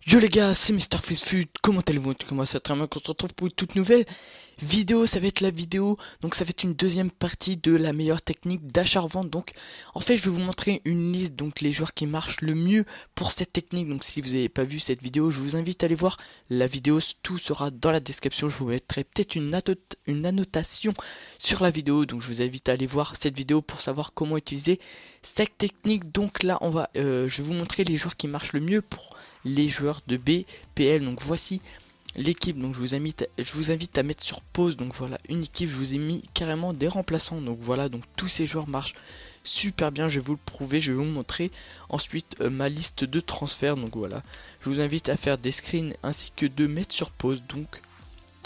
Yo les gars, c'est MrFistFut, comment allez-vous? Comment ça va? On se retrouve pour une toute nouvelle vidéo, ça va être la vidéo, donc ça va être une deuxième partie de la meilleure technique d'achat-revente. Donc en fait je vais vous montrer une liste, donc les joueurs qui marchent le mieux pour cette technique. Donc si vous n'avez pas vu cette vidéo, je vous invite à aller voir la vidéo, tout sera dans la description. Je vous mettrai peut-être une annotation sur la vidéo, donc je vous invite à aller voir cette vidéo pour savoir comment utiliser cette technique. Donc là je vais vous montrer les joueurs qui marchent le mieux pour les joueurs de BPL. Donc voici l'équipe. Donc je vous invite à mettre sur pause. Donc voilà, une équipe, je vous ai mis carrément des remplaçants. Donc voilà, donc tous ces joueurs marchent super bien, je vais vous le prouver, je vais vous montrer ensuite ma liste de transferts. Donc voilà, je vous invite à faire des screens ainsi que de mettre sur pause. Donc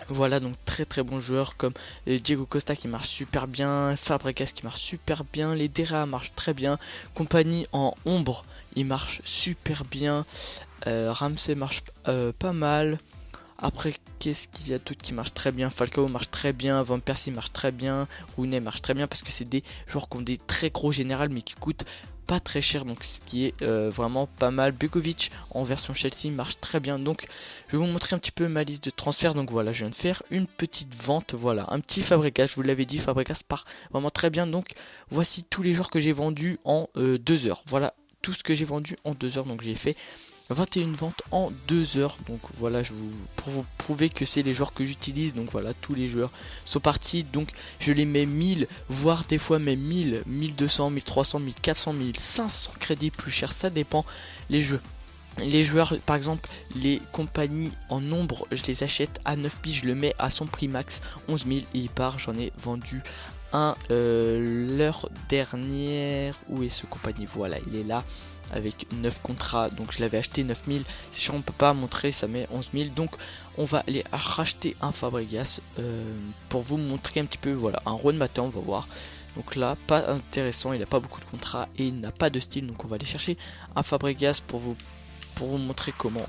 voilà, donc très très bons joueurs comme Diego Costa qui marche super bien, Fabregas qui marche super bien, les Dera marchent très bien, compagnie en ombre il marche super bien, Ramsey marche pas mal. Après, qu'est-ce qu'il y a d'autre qui marche très bien? Falcao marche très bien, Van Persie marche très bien, Rooney marche très bien parce que c'est des joueurs qui ont des très gros générales mais qui coûtent pas très cher, donc ce qui est vraiment pas mal. Begovic en version Chelsea marche très bien. Donc je vais vous montrer un petit peu ma liste de transferts. Donc voilà, je viens de faire une petite vente, voilà, un petit Fabregas, je vous l'avais dit, Fabregas part vraiment très bien. Donc voici tous les joueurs que j'ai vendus en 2 heures. Voilà tout ce que j'ai vendu en 2 heures. Donc j'ai fait 21 ventes en 2 heures. Donc voilà, pour vous prouver que c'est les joueurs que j'utilise. Donc voilà, tous les joueurs sont partis. Donc je les mets 1000, voire des fois même 1000, 1200, 1300, 1400, 1500 crédits plus cher. Ça dépend les jeux. Les joueurs, par exemple, les compagnies en nombre, je les achète à 9 piges, je le mets à son prix max, 11 000 et il part. J'en ai vendu un l'heure dernière. Où est ce compagnie? Voilà, il est là avec 9 contrats. Donc je l'avais acheté 9000. Si sûr, on peut pas montrer, ça met 11 000. Donc on va aller racheter un Fabregas pour vous montrer un petit peu. Voilà, un Juan Mata, on va voir. Donc là, pas intéressant, il n'a pas beaucoup de contrats et il n'a pas de style. Donc on va aller chercher un Fabregas pour vous montrer comment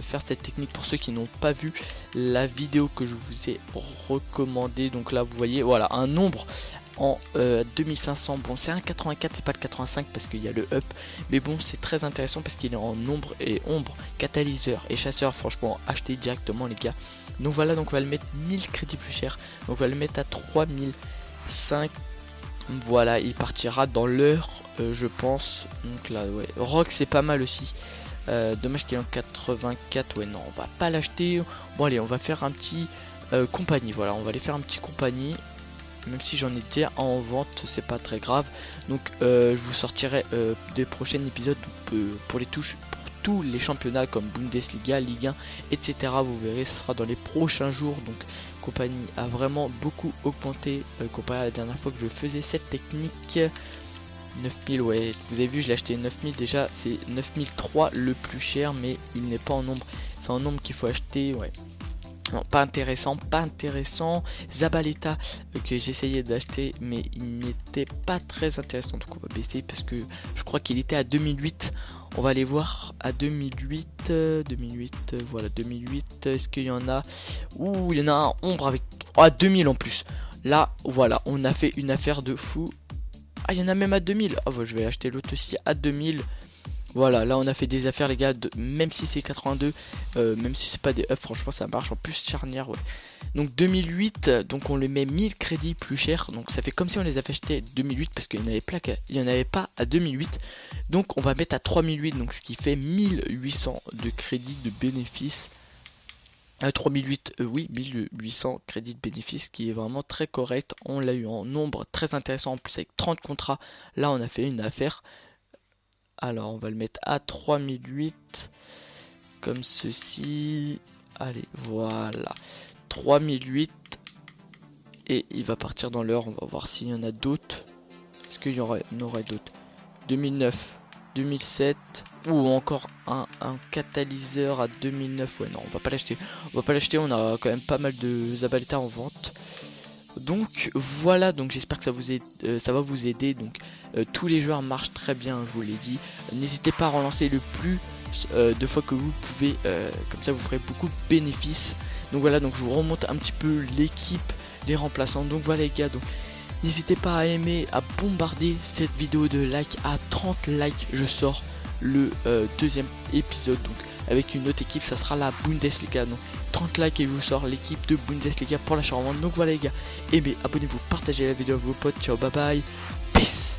faire cette technique pour ceux qui n'ont pas vu la vidéo que je vous ai recommandée. Donc là vous voyez, voilà, un nombre en 2500. Bon, c'est un 84, c'est pas le 85 parce qu'il y a le up, mais bon, c'est très intéressant parce qu'il est en nombre et ombre, catalyseur et chasseur. Franchement, achetez directement les gars. Donc voilà, donc on va le mettre 1000 crédits plus cher, donc on va le mettre à 3005. Voilà, il partira dans l'heure, je pense. Donc là, ouais, Rock c'est pas mal aussi. Dommage qu'il est en 84. Ouais, non, on va pas l'acheter. Bon, allez, on va faire un petit compagnie. Voilà, on va aller faire un petit compagnie. Même si j'en étais en vente, c'est pas très grave. Donc, je vous sortirai des prochains épisodes pour les touches, pour tous les championnats comme Bundesliga, Ligue 1, etc. Vous verrez, ça sera dans les prochains jours. Donc, compagnie a vraiment beaucoup augmenté comparé à la dernière fois que je faisais cette technique. 9000, ouais, vous avez vu, je l'ai acheté 9000 déjà, c'est 9003 le plus cher, mais il n'est pas en nombre, c'est en nombre qu'il faut acheter, ouais. Non, pas intéressant, pas intéressant. Zabaleta que j'essayais d'acheter, mais il n'était pas très intéressant, donc on va baisser parce que je crois qu'il était à 2008. On va aller voir à 2008, 2008, voilà 2008. Est-ce qu'il y en a? Ouh, il y en a un ombre avec 2000 en plus. Là, voilà, on a fait une affaire de fou. Ah, il y en a même à 2000. Ah, bah, je vais acheter l'autre aussi à 2000. Voilà, là on a fait des affaires les gars, même si c'est 82, même si c'est pas des ups, franchement ça marche en plus charnière, ouais. Donc 2008, donc on le met 1000 crédits plus cher, donc ça fait comme si on les avait achetés 2008 parce qu'il n'y en avait pas à 2008. Donc on va mettre à 3008, donc ce qui fait 1800 de crédits de bénéfice. 3008, oui, 1800 crédits de bénéfice, qui est vraiment très correct. On l'a eu en nombre très intéressant, en plus avec 30 contrats. Là on a fait une affaire. Alors on va le mettre à 3008 comme ceci. Allez, voilà, 3008 et il va partir dans l'heure. On va voir s'il y en a d'autres. Est-ce qu'il y aurait d'autres? 2009, 2007 ou encore un catalyseur à 2009. Ouais, non, on va pas l'acheter. On va pas l'acheter, on a quand même pas mal de Zabaleta en vente. Donc voilà, donc j'espère que ça va vous aider. Donc tous les joueurs marchent très bien, je vous l'ai dit. N'hésitez pas à relancer le plus de fois que vous pouvez, comme ça vous ferez beaucoup de bénéfices. Donc voilà, donc je vous remonte un petit peu l'équipe, les remplaçants. Donc voilà les gars, donc n'hésitez pas à aimer, à bombarder cette vidéo de like. À 30 likes, je sors le deuxième épisode, donc avec une autre équipe, ça sera la Bundesliga. Donc 30 likes et je vous sors l'équipe de Bundesliga pour l'achat-revente. Donc voilà les gars, aimez, abonnez-vous, partagez la vidéo à vos potes, ciao, bye bye, peace.